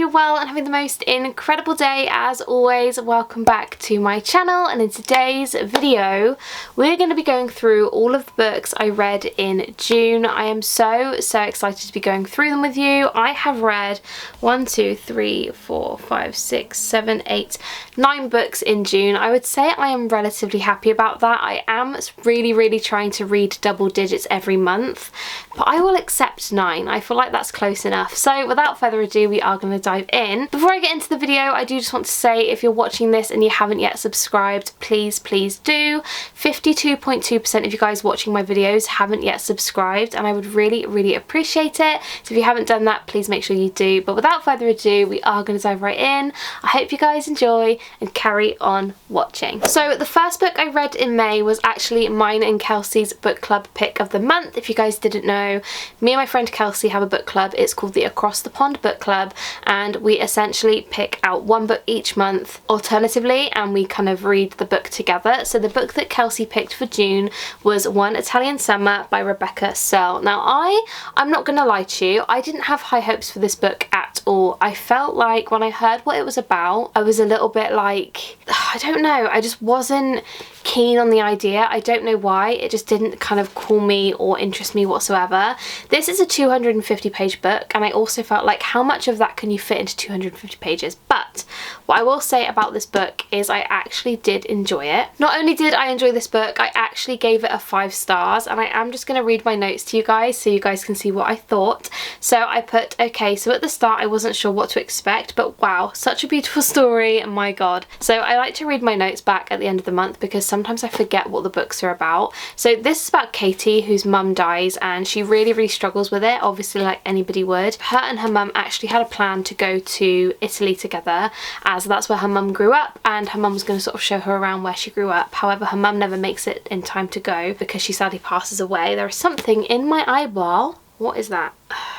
you well and having the most incredible day as always. Welcome back to my channel, and in today's video we're going to be going through all of the books I read in June. I am so excited to be going through them with you. I have read 1, 2, 3, 4, 5, 6, 7, 8, 9 books in June. I would say I am relatively happy about that. I am really trying to read double digits every month, but I will accept 9. I feel like that's close enough. So without further ado, we are going to dive in. Before I get into the video, I do just want to say, if you're watching this and you haven't yet subscribed, please do. 52.2% of you guys watching my videos haven't yet subscribed, and I would really appreciate it. So if you haven't done that, please make sure you do. But without further ado, we are going to dive right in. I hope you guys enjoy and carry on watching. So the first book I read in May was actually mine and Kelsey's book club pick of the month. If you guys didn't know, me and my friend Kelsey have a book club. It's called the Across the Pond book club, and we essentially pick out one book each month alternatively, and we kind of read the book together. So the book that Kelsey picked for June was One Italian Summer by Rebecca Searle. Now I'm not gonna lie to you, I didn't have high hopes for this book at all. I felt like when I heard what it was about, I was a little bit like, I don't know, I just wasn't keen on the idea. I don't know why, it just didn't kind of call me or interest me whatsoever. This is a 250 page book, and I also felt like, how much of that can you fit into 250 pages? But what I will say about this book is I actually did enjoy it. Not only did I enjoy this book, I actually gave it a 5 stars, and I am just going to read my notes to you guys so you guys can see what I thought. So I put, okay, so at the start I wasn't sure what to expect, but wow, such a beautiful story, my god. So I like to read my notes back at the end of the month because sometimes I forget what the books are about. So this is about Katie, whose mum dies, and she really struggles with it, obviously, like anybody would. Her and her mum actually had a plan to go to Italy together, as that's where her mum grew up, and her mum was going to sort of show her around where she grew up. However, her mum never makes it in time to go because she sadly passes away. There is something in my eyeball. What is that?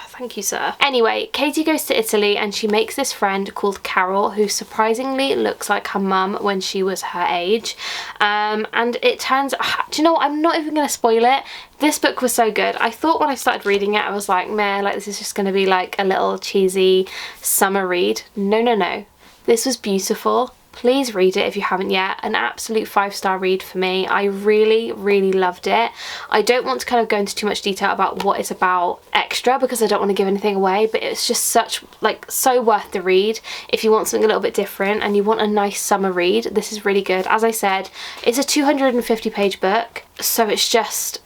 Thank you, sir. Anyway, Katie goes to Italy and she makes this friend called Carol, who surprisingly looks like her mum when she was her age. And it turns, do you know what? I'm not even going to spoil it. This book was so good. I thought when I started reading it, I was like, meh, like this is just going to be like a little cheesy summer read. No. This was beautiful. Please read it if you haven't yet. An absolute 5-star read for me. I really loved it. I don't want to kind of go into too much detail about what it's about extra because I don't want to give anything away, but it's just so worth the read. If you want something a little bit different and you want a nice summer read, this is really good. As I said, it's a 250 page book, so it's just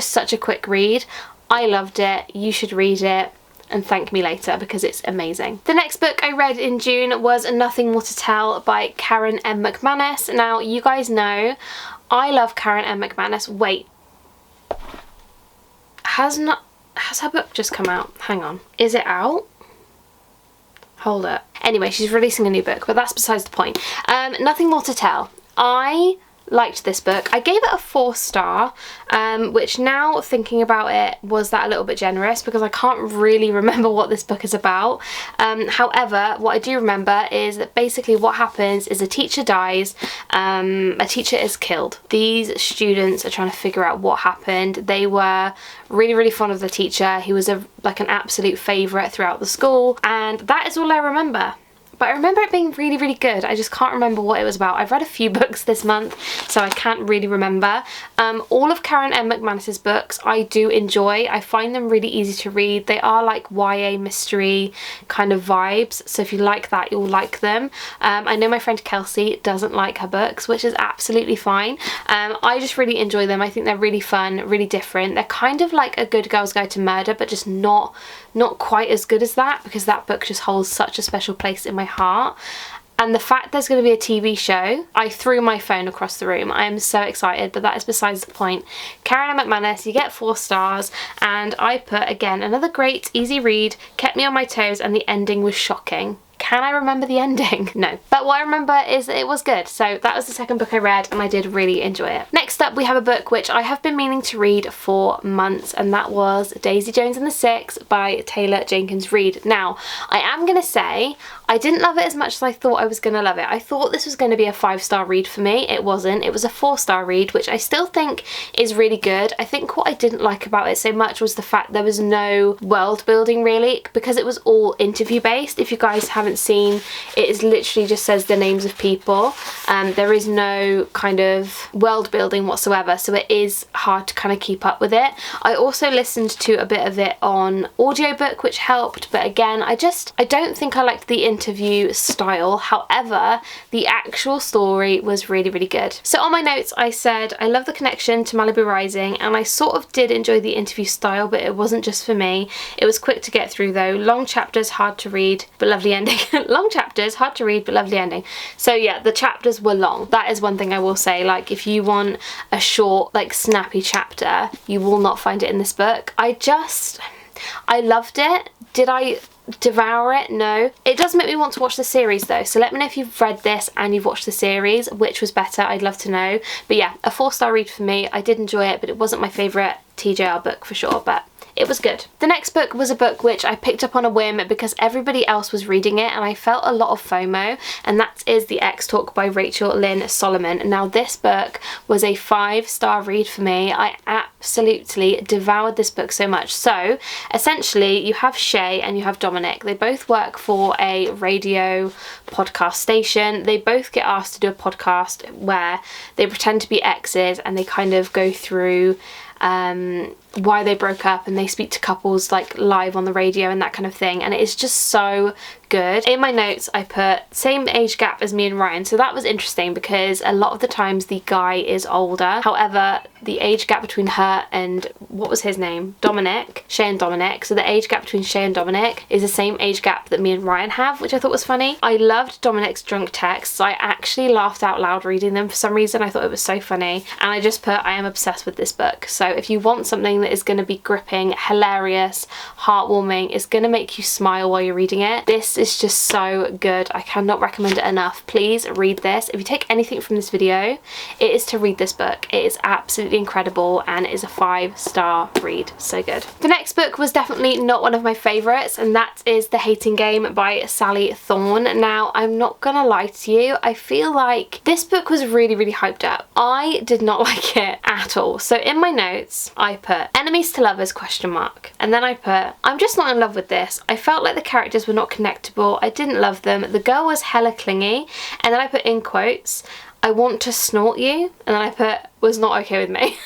such a quick read. I loved it. You should read it and thank me later because it's amazing. The next book I read in June was Nothing More to Tell by Karen M. McManus. Now, you guys know I love Karen M. McManus. Wait, has her book just come out? Hang on, is it out? Hold up. Anyway, she's releasing a new book, but that's besides the point. Nothing More to Tell. I liked this book. I gave it a 4-star, which now thinking about it, was that a little bit generous because I can't really remember what this book is about. However, what I do remember is that basically what happens is a teacher dies, a teacher is killed. These students are trying to figure out what happened. They were really fond of the teacher. He was like an absolute favourite throughout the school, and that is all I remember. But I remember it being really good. I just can't remember what it was about. I've read a few books this month, so I can't really remember. All of Karen M. McManus's books I do enjoy. I find them really easy to read. They are like YA mystery kind of vibes, so if you like that, you'll like them. I know my friend Kelsey doesn't like her books, which is absolutely fine. I just really enjoy them. I think they're really fun, really different. They're kind of like A Good Girl's Guide to Murder, but just not quite as good as that, because that book just holds such a special place in my heart. And the fact there's going to be a TV show, I threw my phone across the room. I am so excited, but that is besides the point. Karen M. McManus, you get 4 stars, and I put, again, another great easy read, kept me on my toes, and the ending was shocking. Can I remember the ending? No. But what I remember is that it was good. So that was the second book I read and I did really enjoy it. Next up we have a book which I have been meaning to read for months, and that was Daisy Jones and the Six by Taylor Jenkins Reid. Now, I am going to say I didn't love it as much as I thought I was going to love it. I thought this was going to be a 5-star read for me. It wasn't. It was a 4-star read, which I still think is really good. I think what I didn't like about it so much was the fact there was no world building really, because it was all interview based. If you guys haven't seen, it is literally just says the names of people. There is no kind of world building whatsoever, so it is hard to kind of keep up with it. I also listened to a bit of it on audiobook, which helped, but again, I don't think I liked the interview style. However, the actual story was really, really good. So on my notes I said I love the connection to Malibu Rising, and I sort of did enjoy the interview style, but it wasn't just for me. It was quick to get through though. Long chapters, hard to read, but lovely ending. Long chapters, hard to read, but lovely ending. So yeah, the chapters were long. That is one thing I will say. Like, if you want a short, like snappy chapter, you will not find it in this book. I loved it. Did I devour it? No. It does make me want to watch the series though, so let me know if you've read this and you've watched the series, which was better. I'd love to know. But yeah, a 4-star read for me. I did enjoy it, but it wasn't my favourite TJR book for sure, but it was good. The next book was a book which I picked up on a whim because everybody else was reading it and I felt a lot of FOMO, and that is The X Talk by Rachel Lynn Solomon. Now this book was a 5-star read for me. I absolutely devoured this book so much. So essentially you have Shay and you have Dominic. They both work for a radio podcast station. They both get asked to do a podcast where they pretend to be exes and they kind of go through why they broke up, and they speak to couples like live on the radio and that kind of thing, and it is just so good. In my notes I put same age gap as me and Ryan, so that was interesting because a lot of the times the guy is older. However, the age gap between her and, what was his name? Dominic. Shay and Dominic. So the age gap between Shay and Dominic is the same age gap that me and Ryan have, which I thought was funny. I loved Dominic's drunk texts. I actually laughed out loud reading them for some reason. I thought it was so funny, and I just put I am obsessed with this book. So if you want something that is going to be gripping, hilarious, heartwarming, it's going to make you smile while you're reading it, this is just so good. I cannot recommend it enough. Please read this. If you take anything from this video, it is to read this book. It is absolutely incredible and it is a 5-star read. So good. The next book was definitely not one of my favourites, and that is The Hating Game by Sally Thorne. Now, I'm not gonna lie to you, I feel like this book was really, really hyped up. I did not like it at all. So in my notes, I put enemies to lovers ? And then I put, I'm just not in love with this. I felt like the characters were not connectable. I didn't love them. The girl was hella clingy. And then I put in quotes, I want to snort you. And then I put, was not okay with me.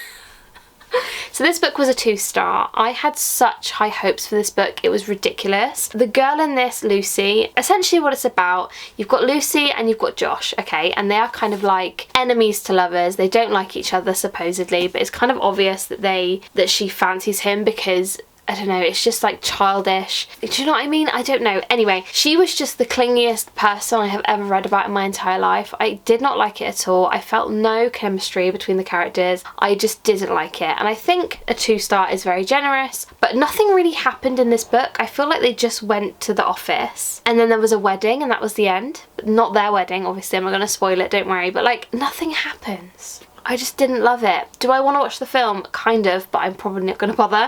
So this book was a 2-star. I had such high hopes for this book, it was ridiculous. The girl in this, Lucy, essentially what it's about, you've got Lucy and you've got Josh, okay, and they are kind of like enemies to lovers. They don't like each other supposedly, but it's kind of obvious that she fancies him because, I don't know, it's just like childish. Do you know what I mean? I don't know. Anyway, she was just the clingiest person I have ever read about in my entire life. I did not like it at all. I felt no chemistry between the characters. I just didn't like it. And I think a 2-star is very generous, but nothing really happened in this book. I feel like they just went to the office and then there was a wedding and that was the end. Not their wedding, obviously. I'm not going to spoil it, don't worry. But like, nothing happens. I just didn't love it. Do I want to watch the film? Kind of, but I'm probably not going to bother.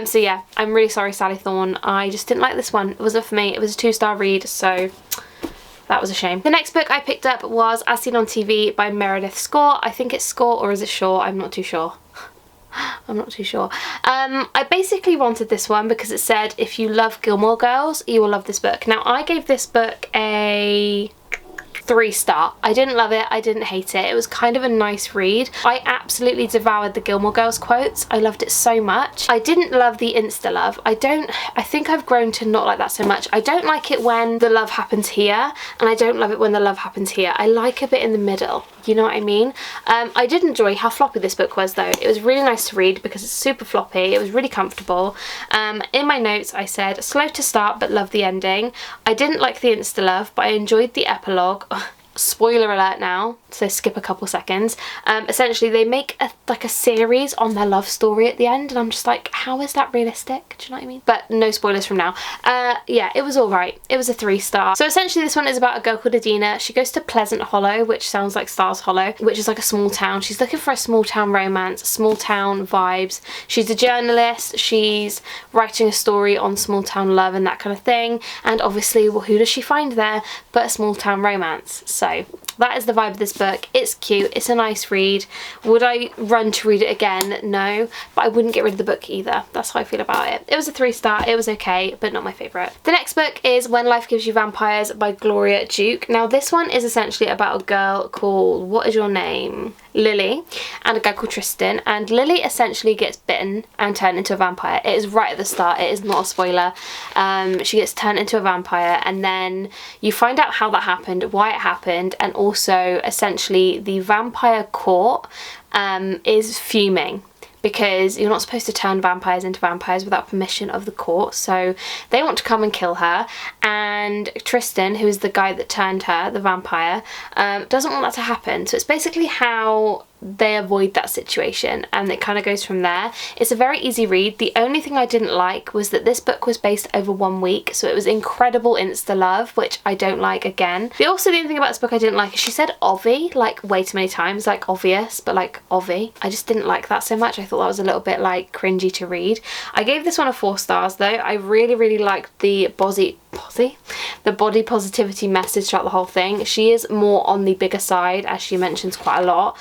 So yeah, I'm really sorry, Sally Thorne. I just didn't like this one. It wasn't for me. It was a 2-star read, so that was a shame. The next book I picked up was As Seen on TV by Meredith Score. I think it's Score, or is it Shaw? I'm not too sure. I'm not too sure. I basically wanted this one because it said, if you love Gilmore Girls, you will love this book. Now, I gave this book a 3-star. I didn't love it, I didn't hate it. It was kind of a nice read. I absolutely devoured the Gilmore Girls quotes. I loved it so much. I didn't love the insta love. I think I've grown to not like that so much. I don't like it when the love happens here, and I don't love it when the love happens here. I like a bit in the middle. You know what I mean? I did enjoy how floppy this book was though. It was really nice to read because it's super floppy. It was really comfortable. In my notes I said, slow to start but love the ending. I didn't like the insta love, but I enjoyed the epilogue. spoiler alert now, so skip a couple seconds. Essentially they make a series on their love story at the end, and I'm just like, how is that realistic? Do you know what I mean? But no spoilers from now. Yeah, it was alright. It was a 3-star. So essentially this one is about a girl called Adina. She goes to Pleasant Hollow, which sounds like Stars Hollow, which is like a small town. She's looking for a small town romance, small town vibes. She's a journalist. She's writing a story on small town love and that kind of thing. And obviously, well, who does she find there but a small town romance? So that is the vibe of this book. It's cute. It's a nice read. Would I run to read it again? No, but I wouldn't get rid of the book either. That's how I feel about it. It was a 3-star. It was okay, but not my favourite. The next book is When Life Gives You Vampires by Gloria Duke. Now this one is essentially about a girl called, what is your name? Lily, and a guy called Tristan, and Lily essentially gets bitten and turned into a vampire. It is right at the start. It is not a spoiler. She gets turned into a vampire, and then you find out how that happened, why it happened, and also essentially the vampire court is fuming because you're not supposed to turn vampires into vampires without permission of the court, so they want to come and kill her, and Tristan, who is the guy that turned her, the vampire, doesn't want that to happen. So it's basically how they avoid that situation, and it kind of goes from there. It's a very easy read. The only thing I didn't like was that this book was based over 1 week, so it was incredible insta love, which I don't like again. The only thing about this book I didn't like is she said Ovi like way too many times, like obvious, but like Ovi. I just didn't like that so much. I thought that was a little bit like cringy to read. I gave this one a 4 stars though. I really liked the body positivity message throughout the whole thing. She is more on the bigger side, as she mentions quite a lot.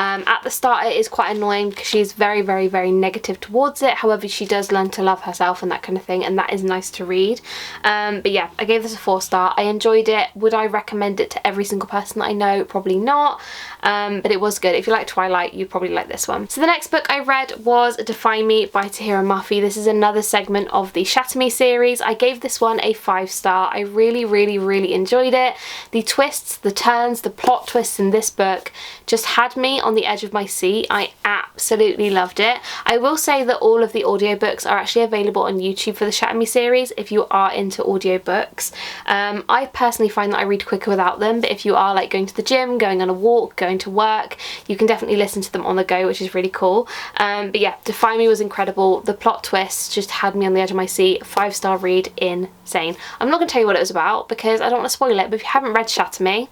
At the start it is quite annoying because she's very negative towards it. However, she does learn to love herself and that kind of thing, and that is nice to read. But yeah, I gave this a 4-star. I enjoyed it. Would I recommend it to every single person that I know? Probably not. But it was good. If you like Twilight, you'd probably like this one. So the next book I read was Define Me by Tahira Murphy. This is another segment of the Shatter Me series. I gave this one a 5-star. I really enjoyed it. The twists, the turns, the plot twists in this book just had me on the edge of my seat. I absolutely loved it. I will say that all of the audiobooks are actually available on YouTube for the Shatter Me series if you are into audiobooks. I personally find that I read quicker without them, but if you are like going to the gym, going on a walk, going to work, you can definitely listen to them on the go, which is really cool. But yeah, Define Me was incredible. The plot twists just had me on the edge of my seat. 5-star read, insane. I'm not going to tell you what it was about because I don't want to spoil it, but if you haven't read Shatter Me,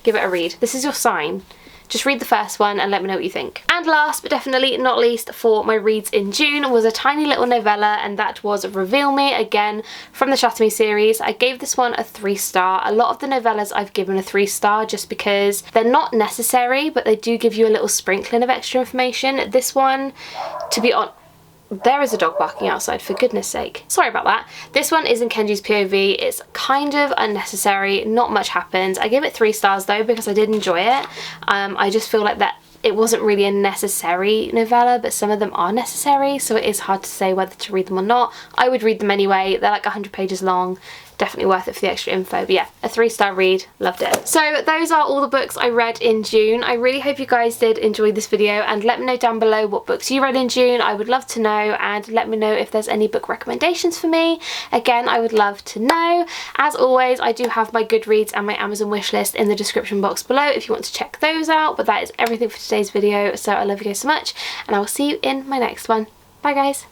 give it a read. This is your sign. Just read the first one and let me know what you think. And last but definitely not least for my reads in June was a tiny little novella, and that was Reveal Me, again from the Shatter Me series. I gave this one a 3-star. A lot of the novellas I've given a 3-star just because they're not necessary, but they do give you a little sprinkling of extra information. This one, to be honest, there is a dog barking outside, for goodness sake. Sorry about that. This one is in Kenji's POV. It's kind of unnecessary. Not much happens. I give it 3 stars though because I did enjoy it. I just feel like that it wasn't really a necessary novella, but some of them are necessary, so it is hard to say whether to read them or not. I would read them anyway. They're like 100 pages long. Definitely worth it for the extra info. But yeah, a 3-star read. Loved it. So those are all the books I read in June. I really hope you guys did enjoy this video, and let me know down below what books you read in June. I would love to know, and let me know if there's any book recommendations for me. Again, I would love to know. As always, I do have my Goodreads and my Amazon wishlist in the description box below if you want to check those out. But that is everything for today's video. So I love you guys so much, and I will see you in my next one. Bye guys.